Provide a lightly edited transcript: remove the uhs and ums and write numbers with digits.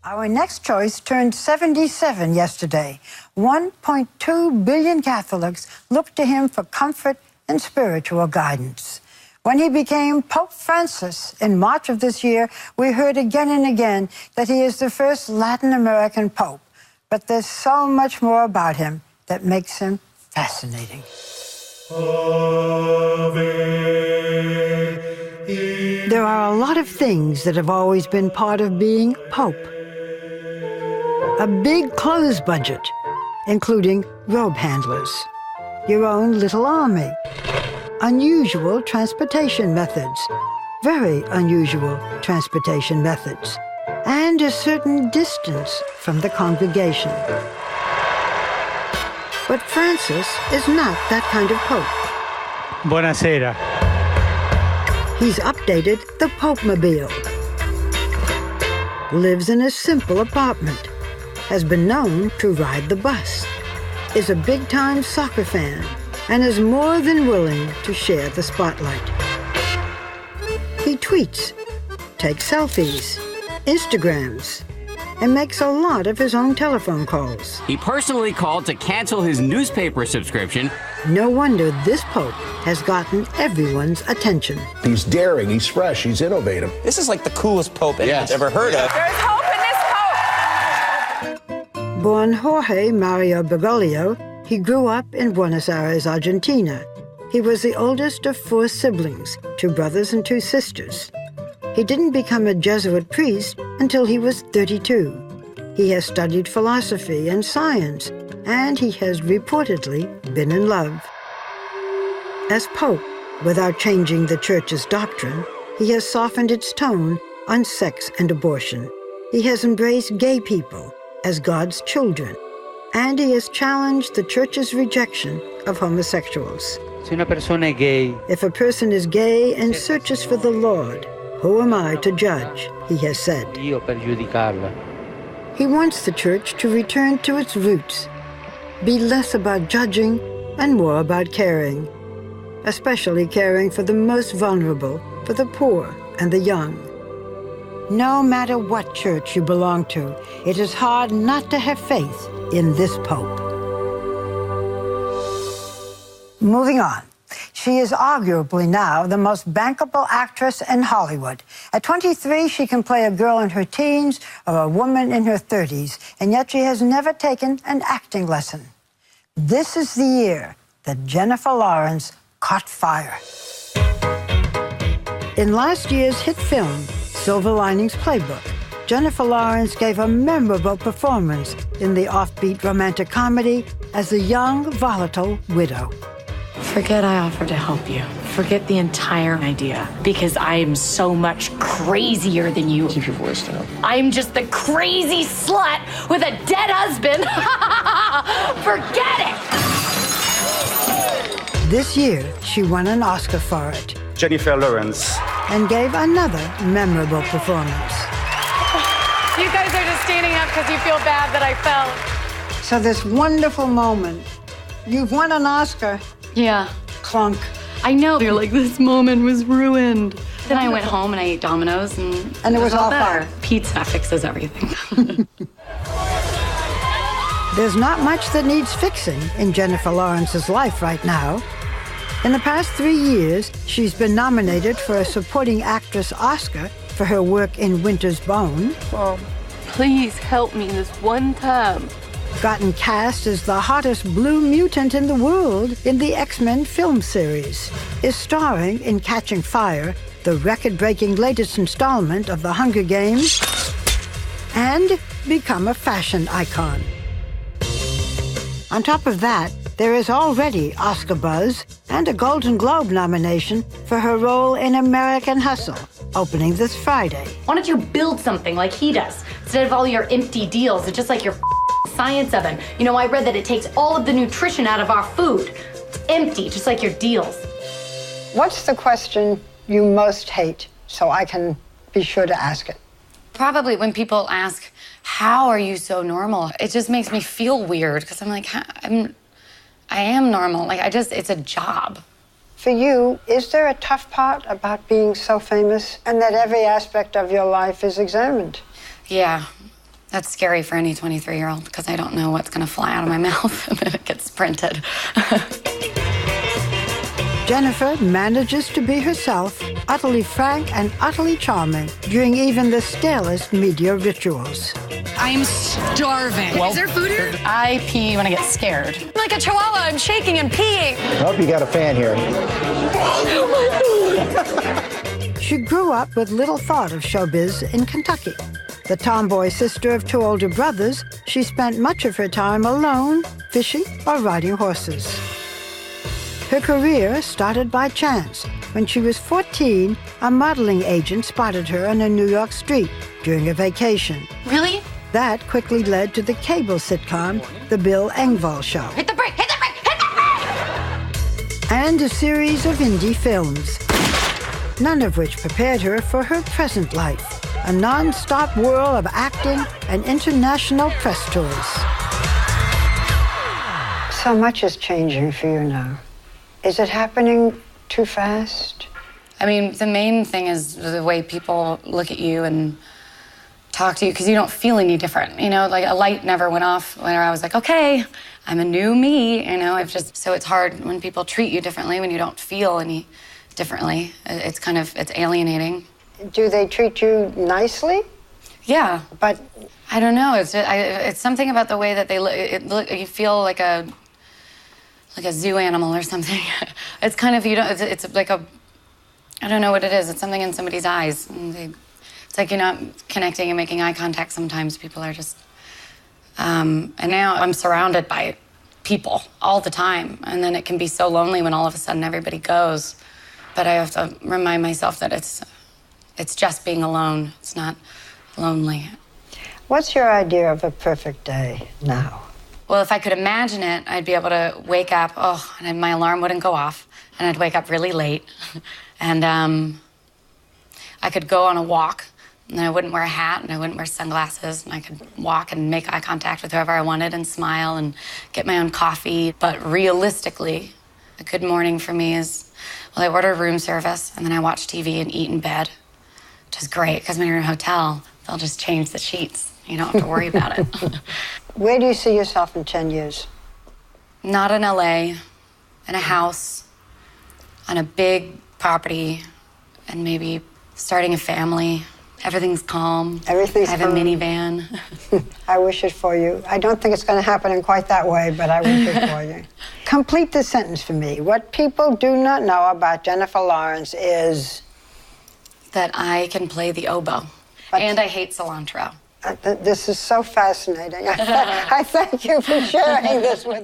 Our next choice turned 77 yesterday. 1.2 billion Catholics looked to him for comfort and spiritual guidance. When he became Pope Francis in March of this year, we heard again and again that he is the first Latin American Pope. But there's so much more about him that makes him fascinating. There are a lot of things that have always been part of being Pope. A big clothes budget, including robe handlers, your own little army, unusual transportation methods, very unusual transportation methods, and a certain distance from the congregation. But Francis is not that kind of Pope. Buonasera. He's updated the Pope-mobile, lives in a simple apartment, has been known to ride the bus, is a big-time soccer fan, and is more than willing to share the spotlight. He tweets, takes selfies, Instagrams, and makes a lot of his own telephone calls. He personally called to cancel his newspaper subscription. No wonder this Pope has gotten everyone's attention. He's daring, he's fresh, he's innovative. This is like the coolest Pope anyone's ever heard of. There's hope in this Pope! Born Jorge Mario Bergoglio, he grew up in Buenos Aires, Argentina. He was the oldest of 4 siblings, 2 brothers and 2 sisters. He didn't become a Jesuit priest until he was 32. He has studied philosophy and science, and he has reportedly been in love. As Pope, without changing the Church's doctrine, he has softened its tone on sex and abortion. He has embraced gay people as God's children, and he has challenged the Church's rejection of homosexuals. Si una persona es gay, If a person is gay and searches for the Lord, who am I to judge? He has said. io per giudicarla. He wants the Church to return to its roots, be less about judging and more about caring, especially caring for the most vulnerable, for the poor and the young. No matter what church you belong to, it is hard not to have faith in this Pope. Moving on. She is arguably now the most bankable actress in Hollywood. At 23, she can play a girl in her teens or a woman in her 30s, and yet she has never taken an acting lesson. This is the year that Jennifer Lawrence caught fire. In last year's hit film, Silver Linings Playbook, Jennifer Lawrence gave a memorable performance in the offbeat romantic comedy as a young, volatile widow. Forget I offered to help you. Forget the entire idea, because I am so much crazier than you. Keep your voice down. I'm just the crazy slut with a dead husband. Forget it! This year, she won an Oscar for it Jennifer Lawrence. and gave another memorable performance. You guys are just standing up because you feel bad that I fell. So this wonderful moment, you've won an Oscar, Yeah. clunk. I know. You're like, this moment was ruined. Then I went home and I ate Domino's and it was all better. fine. Pizza fixes everything. There's not much that needs fixing in Jennifer Lawrence's life right now. In the past 3 years, she's been nominated for a Supporting Actress Oscar for her work in Winter's Bone, Mom, please help me this one time. gotten cast as the hottest blue mutant in the world in the X-Men film series, is starring in Catching Fire, the record-breaking latest installment of The Hunger Games, and become a fashion icon. On top of that, there is already Oscar buzz and a Golden Globe nomination for her role in American Hustle, opening this Friday. Why don't you build something like he does, instead of all your empty deals? It's just like your science oven. You know, I read that it takes all of the nutrition out of our food. It's empty, just like your deals. What's the question you most hate, so I can be sure to ask it? Probably when people ask, how are you so normal? It just makes me feel weird, because I'm like, I am normal. Like, it's a job. For you, is there a tough part about being so famous and that every aspect of your life is examined? Yeah. That's scary for any 23-year-old because I don't know what's going to fly out of my mouth and then it gets printed. Jennifer manages to be herself, utterly frank and utterly charming during even the stalest media rituals. I'm starving. Is there food here? I pee when I get scared. I'm like a chihuahua. I'm shaking and peeing. I hope you got a fan here. She grew up with little thought of showbiz in Kentucky. The tomboy sister of 2 older brothers, she spent much of her time alone, fishing or riding horses. Her career started by chance. When she was 14, a modeling agent spotted her on a New York street during a vacation. Really? That quickly led to the cable sitcom, The Bill Engvall Show. Hit the brake! Hit the brake! Hit the brake! And a series of indie films, none of which prepared her for her present life, a non-stop whirl of acting and international press tours. So much is changing for you now. Is it happening too fast? I mean, the main thing is the way people look at you and talk to you because you don't feel any different. You know, like a light never went off when I was like, okay, I'm a new me. You know, so it's hard when people treat you differently when you don't feel any differently. It's alienating. Do they treat you nicely? Yeah. But I don't know. It's something about the way that they look. You feel like a zoo animal or something. It's kind of, it's like I don't know what it is. It's something in somebody's eyes. It's like you're not connecting and making eye contact sometimes. People are just, and now I'm surrounded by people all the time. And then it can be so lonely when all of a sudden everybody goes. But I have to remind myself that it's just being alone. It's not lonely. what's your idea of a perfect day now? Well, if I could imagine it, I'd be able to wake up, and my alarm wouldn't go off, and I'd wake up really late. And I could go on a walk, and I wouldn't wear a hat, and I wouldn't wear sunglasses, and I could walk and make eye contact with whoever I wanted and smile and get my own coffee. But realistically, a good morning for me is, I order room service, and then I watch TV and eat in bed, which is great, because when you're in a hotel, they'll just change the sheets. You don't have to worry about it. Where do you see yourself in 10 years? Not in LA, in a house, on a big property, and maybe starting a family. Everything's calm. Everything's calm. I have a minivan. I wish it for you. I don't think it's going to happen in quite that way, but I wish it for you. Complete this sentence for me. What people do not know about Jennifer Lawrence is... that I can play the oboe. And I hate cilantro. This is so fascinating. I thank you for sharing this with us.